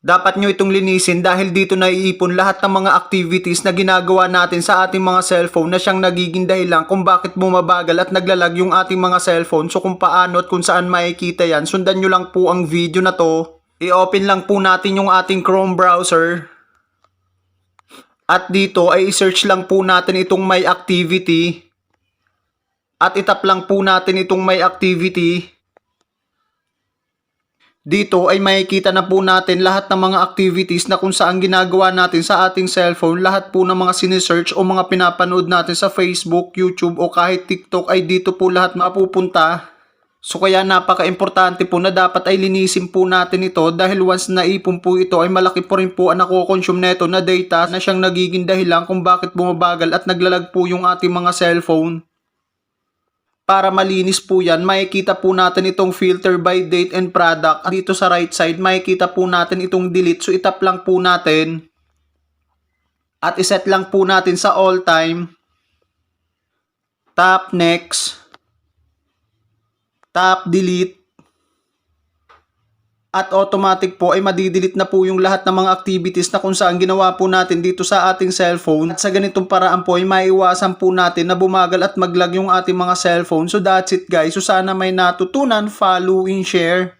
Dapat nyo itong linisin dahil dito naiipon lahat ng mga activities na ginagawa natin sa ating mga cellphone na siyang nagiging dahilan kung bakit bumabagal at naglalag yung ating mga cellphone. So kung paano at kung saan makikita yan, sundan nyo lang po ang video na to. I-open lang po natin yung ating Chrome browser. At dito ay i-search lang po natin itong My Activity. At itap lang po natin itong My Activity. Dito ay makikita na po natin lahat ng mga activities na kung saan ginagawa natin sa ating cellphone. Lahat po ng mga sinesearch o mga pinapanood natin sa Facebook, YouTube o kahit TikTok ay dito po lahat mapupunta. So kaya napaka-importante po na dapat ay linisin po natin ito dahil once naipon po ito ay malaki po rin po ang nakokonsume neto na data na siyang nagiging dahilan kung bakit bumabagal at naglalag po yung ating mga cellphone. Para malinis po yan, makikita po natin itong filter by date and product. Dito sa right side, makikita po natin itong delete. So itap lang po natin. At iset lang po natin sa all time. Tap next. Tap delete. At automatic po ay madidelete na po yung lahat ng mga activities na kung saan ginawa po natin dito sa ating cellphone. At sa ganitong paraan po ay maiiwasan po natin na bumagal at maglag yung ating mga cellphone. So that's it guys. So sana may natutunan, follow and share.